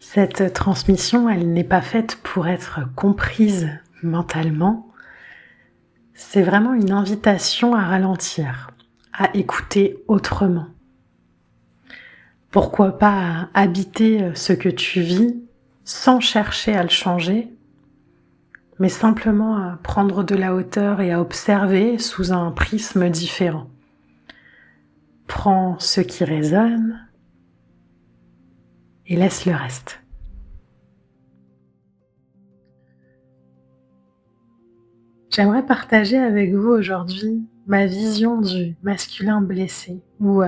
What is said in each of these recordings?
Cette transmission, elle n'est pas faite pour être comprise mentalement. C'est vraiment une invitation à ralentir, à écouter autrement. Pourquoi pas habiter ce que tu vis sans chercher à le changer, mais simplement à prendre de la hauteur et à observer sous un prisme différent. Prends ce qui résonne et laisse le reste. J'aimerais partager avec vous aujourd'hui ma vision du masculin blessé, ou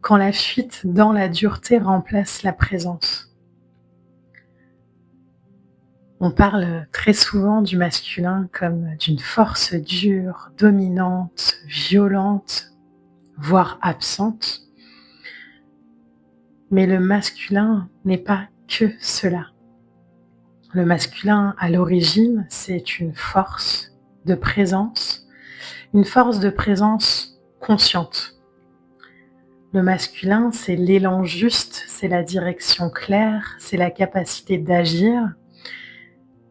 quand la fuite dans la dureté remplace la présence. On parle très souvent du masculin comme d'une force dure, dominante, violente, voire absente. Mais le masculin n'est pas que cela. Le masculin, à l'origine, c'est une force de présence consciente. Le masculin, c'est l'élan juste, c'est la direction claire, c'est la capacité d'agir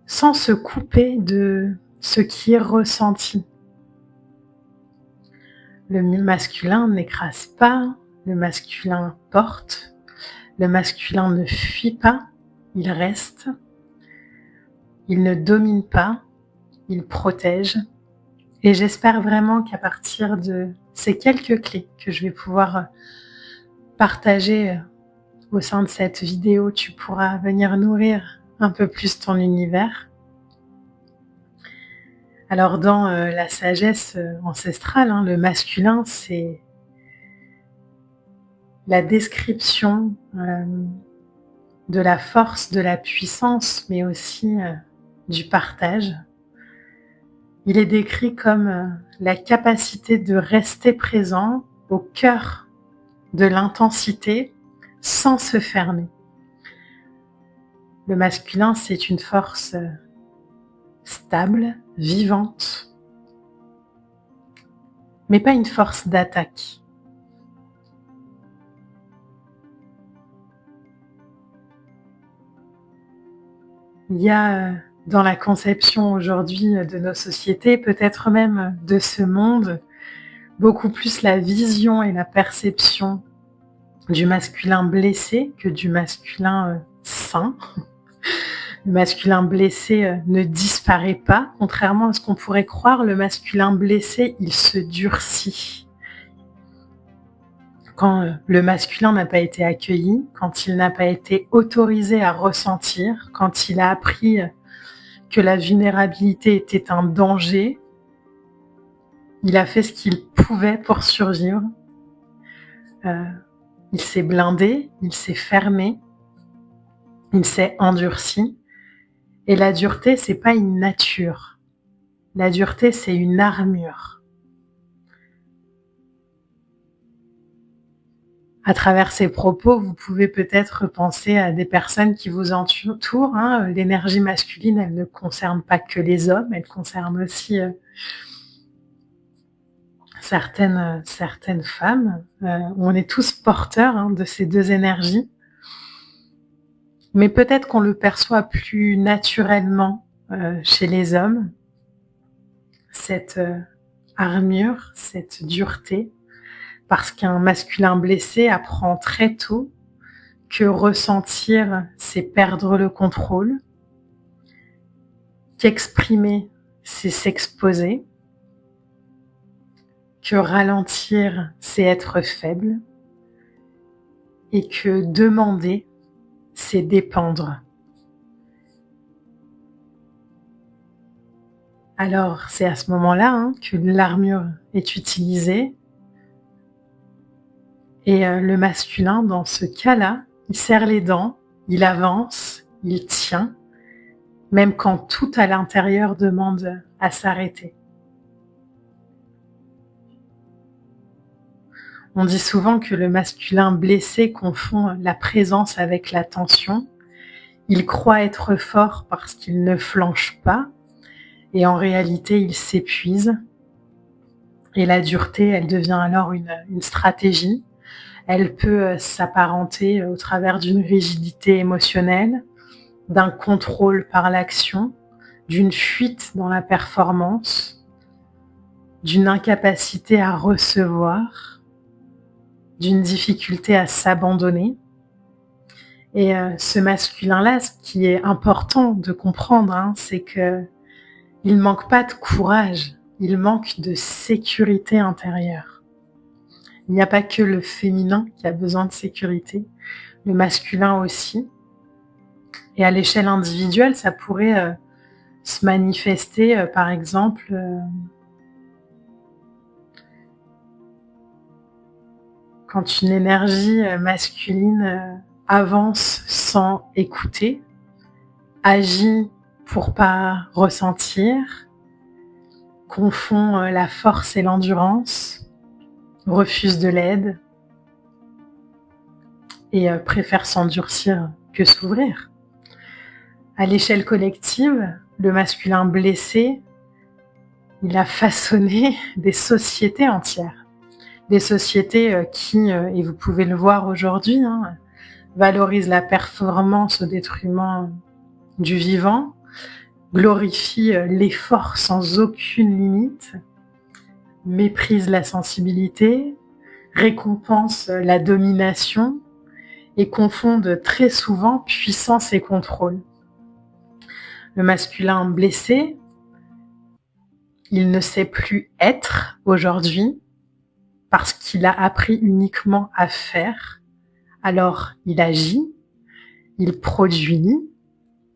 sans se couper de ce qui est ressenti. Le masculin n'écrase pas, le masculin porte, le masculin ne fuit pas, il reste. Il ne domine pas, il protège. Et j'espère vraiment qu'à partir de ces quelques clés que je vais pouvoir partager au sein de cette vidéo, tu pourras venir nourrir un peu plus ton univers. Alors dans la sagesse ancestrale, le masculin, c'est la description de la force, de la puissance, mais aussi du partage. Il est décrit comme la capacité de rester présent au cœur de l'intensité sans se fermer. Le masculin, c'est une force stable, vivante, mais pas une force d'attaque. Il y a dans la conception aujourd'hui de nos sociétés, peut-être même de ce monde, beaucoup plus la vision et la perception du masculin blessé que du masculin sain. Le masculin blessé ne disparaît pas, contrairement à ce qu'on pourrait croire, le masculin blessé, il se durcit. Quand le masculin n'a pas été accueilli, quand il n'a pas été autorisé à ressentir, quand il a appris que la vulnérabilité était un danger, il a fait ce qu'il pouvait pour survivre. Il s'est blindé, il s'est fermé, il s'est endurci. Et la dureté, c'est pas une nature. La dureté, c'est une armure. À travers ces propos, vous pouvez peut-être penser à des personnes qui vous entourent. L'énergie masculine, elle ne concerne pas que les hommes, elle concerne aussi certaines femmes. On est tous porteurs de ces deux énergies. Mais peut-être qu'on le perçoit plus naturellement chez les hommes, cette armure, cette dureté, parce qu'un masculin blessé apprend très tôt que ressentir, c'est perdre le contrôle, qu'exprimer, c'est s'exposer, que ralentir, c'est être faible, et que demander, c'est dépendre. Alors, c'est à ce moment-là que l'armure est utilisée. Et le masculin, dans ce cas-là, il serre les dents, il avance, il tient, même quand tout à l'intérieur demande à s'arrêter. On dit souvent que le masculin blessé confond la présence avec la tension. Il croit être fort parce qu'il ne flanche pas, et en réalité, il s'épuise. Et la dureté, elle devient alors une stratégie. Elle peut s'apparenter au travers d'une rigidité émotionnelle, d'un contrôle par l'action, d'une fuite dans la performance, d'une incapacité à recevoir, d'une difficulté à s'abandonner. Et ce masculin-là, ce qui est important de comprendre, c'est que il manque pas de courage, il manque de sécurité intérieure. Il n'y a pas que le féminin qui a besoin de sécurité, le masculin aussi. Et à l'échelle individuelle, ça pourrait se manifester, par exemple, quand une énergie masculine avance sans écouter, agit pour pas ressentir, confond la force et l'endurance, refuse de l'aide et préfère s'endurcir que s'ouvrir. À l'échelle collective, le masculin blessé, il a façonné des sociétés entières. Des sociétés qui, et vous pouvez le voir aujourd'hui, valorisent la performance au détriment du vivant, glorifient l'effort sans aucune limite, méprisent la sensibilité, récompensent la domination et confondent très souvent puissance et contrôle. Le masculin blessé, il ne sait plus être aujourd'hui parce qu'il a appris uniquement à faire. Alors il agit, il produit,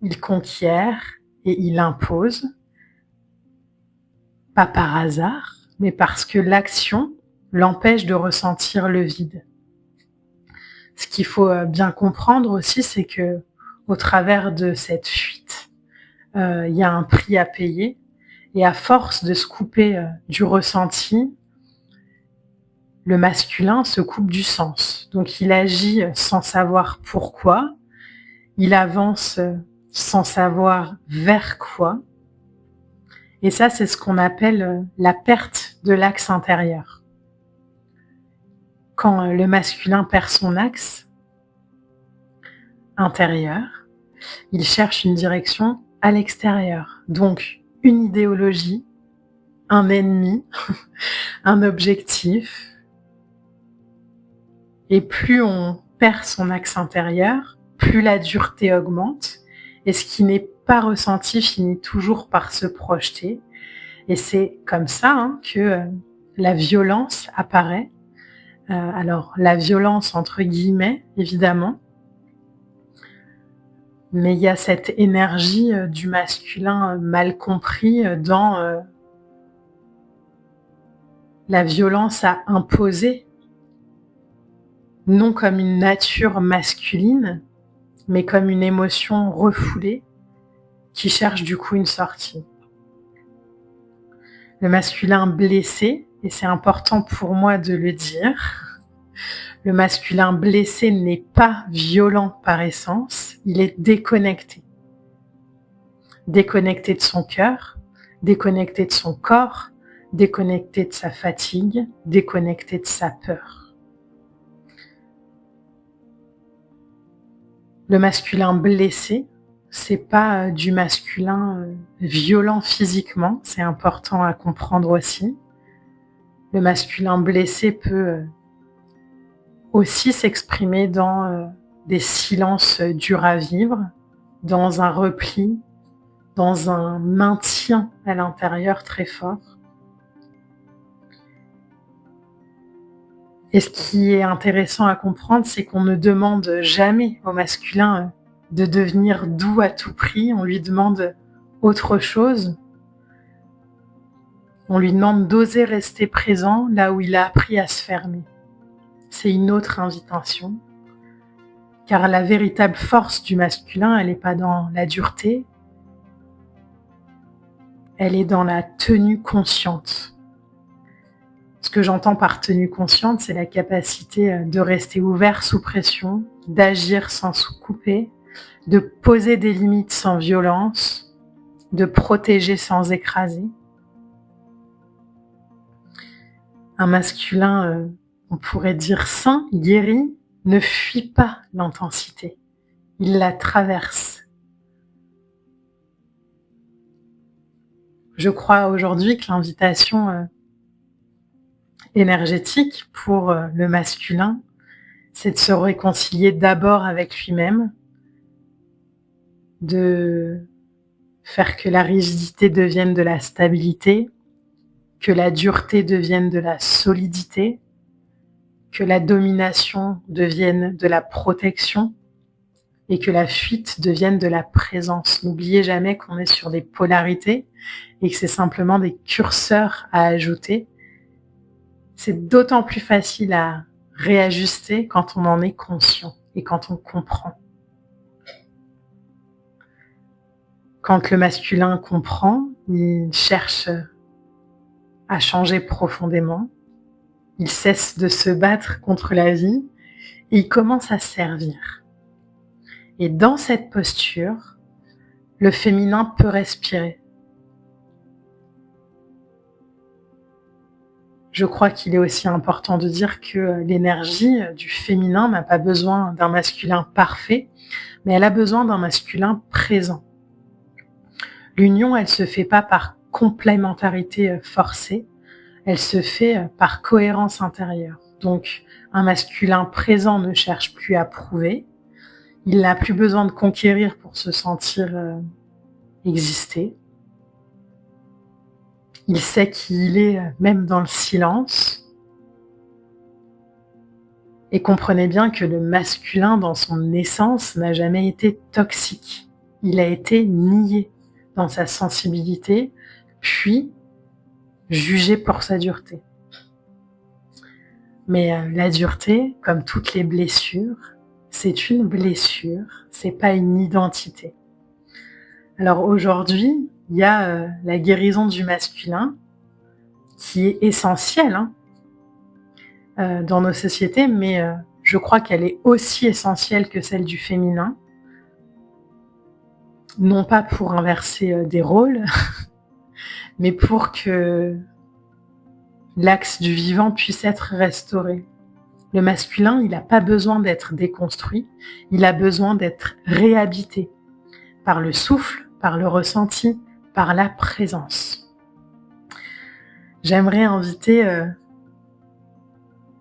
il conquiert et il impose, pas par hasard, mais parce que l'action l'empêche de ressentir le vide. Ce qu'il faut bien comprendre aussi, c'est que au travers de cette fuite, il y a un prix à payer, et à force de se couper du ressenti, le masculin se coupe du sens. Donc il agit sans savoir pourquoi, il avance sans savoir vers quoi, et ça c'est ce qu'on appelle la perte de l'axe intérieur. Quand le masculin perd son axe intérieur, il cherche une direction à l'extérieur, donc une idéologie, un ennemi, un objectif. Et plus on perd son axe intérieur, plus la dureté augmente, et ce qui n'est pas ressenti finit toujours par se projeter. Et c'est comme ça que la violence apparaît. Alors la violence entre guillemets, évidemment, mais il y a cette énergie du masculin mal compris dans la violence à imposer, non comme une nature masculine, mais comme une émotion refoulée qui cherche du coup une sortie. Le masculin blessé, et c'est important pour moi de le dire, le masculin blessé n'est pas violent par essence, il est déconnecté. Déconnecté de son cœur, déconnecté de son corps, déconnecté de sa fatigue, déconnecté de sa peur. Le masculin blessé, c'est pas du masculin violent physiquement, c'est important à comprendre aussi. Le masculin blessé peut aussi s'exprimer dans des silences durs à vivre, dans un repli, dans un maintien à l'intérieur très fort. Et ce qui est intéressant à comprendre, c'est qu'on ne demande jamais au masculin de devenir doux à tout prix, on lui demande autre chose. On lui demande d'oser rester présent là où il a appris à se fermer. C'est une autre invitation, car la véritable force du masculin, elle n'est pas dans la dureté, elle est dans la tenue consciente. Ce que j'entends par tenue consciente, c'est la capacité de rester ouvert sous pression, d'agir sans se couper, de poser des limites sans violence, de protéger sans écraser. Un masculin on pourrait dire sain, guéri, ne fuit pas l'intensité. Il la traverse. Je crois aujourd'hui que l'invitation énergétique pour le masculin, c'est de se réconcilier d'abord avec lui-même, de faire que la rigidité devienne de la stabilité, que la dureté devienne de la solidité, que la domination devienne de la protection et que la fuite devienne de la présence. N'oubliez jamais qu'on est sur des polarités et que c'est simplement des curseurs à ajouter. C'est d'autant plus facile à réajuster quand on en est conscient et quand on comprend. Quand le masculin comprend, il cherche à changer profondément, il cesse de se battre contre la vie et il commence à servir. Et dans cette posture, le féminin peut respirer. Je crois qu'il est aussi important de dire que l'énergie du féminin n'a pas besoin d'un masculin parfait, mais elle a besoin d'un masculin présent. L'union, elle se fait pas par complémentarité forcée, elle se fait par cohérence intérieure. Donc, un masculin présent ne cherche plus à prouver, il n'a plus besoin de conquérir pour se sentir exister. Il sait qui il est même dans le silence. Et comprenez bien que le masculin, dans son essence, n'a jamais été toxique. Il a été nié dans sa sensibilité, puis jugé pour sa dureté. Mais la dureté, comme toutes les blessures, c'est une blessure, c'est pas une identité. Alors aujourd'hui, il y a la guérison du masculin qui est essentielle dans nos sociétés, mais je crois qu'elle est aussi essentielle que celle du féminin. Non pas pour inverser des rôles, mais pour que l'axe du vivant puisse être restauré. Le masculin, il n'a pas besoin d'être déconstruit, il a besoin d'être réhabité par le souffle, par le ressenti, par la présence. J'aimerais inviter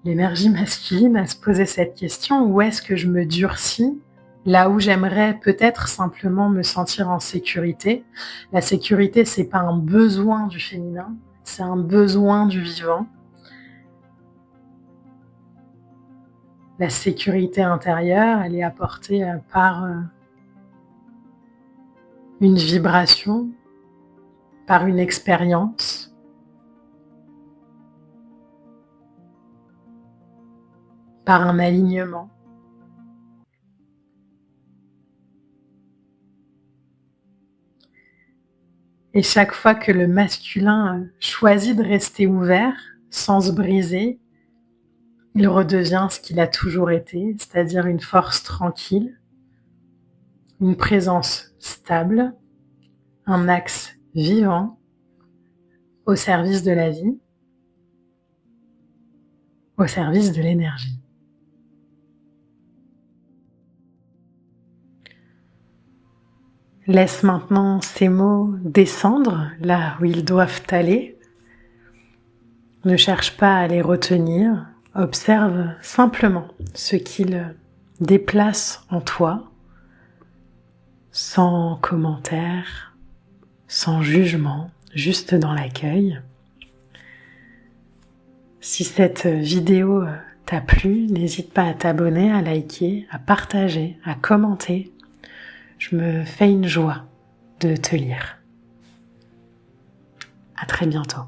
l'énergie masculine à se poser cette question: où est-ce que je me durcis là où j'aimerais peut-être simplement me sentir en sécurité? La sécurité, c'est pas un besoin du féminin, c'est un besoin du vivant. La sécurité intérieure, elle est apportée par une vibration, par une expérience. Par un alignement. Et chaque fois que le masculin choisit de rester ouvert, sans se briser, il redevient ce qu'il a toujours été, c'est-à-dire une force tranquille, une présence stable, un axe vivant au service de la vie, au service de l'énergie. Laisse maintenant ces mots descendre là où ils doivent aller. Ne cherche pas à les retenir. Observe simplement ce qu'ils déplacent en toi, sans commentaire, sans jugement, juste dans l'accueil. Si cette vidéo t'a plu, n'hésite pas à t'abonner, à liker, à partager, à commenter. Je me fais une joie de te lire. À très bientôt.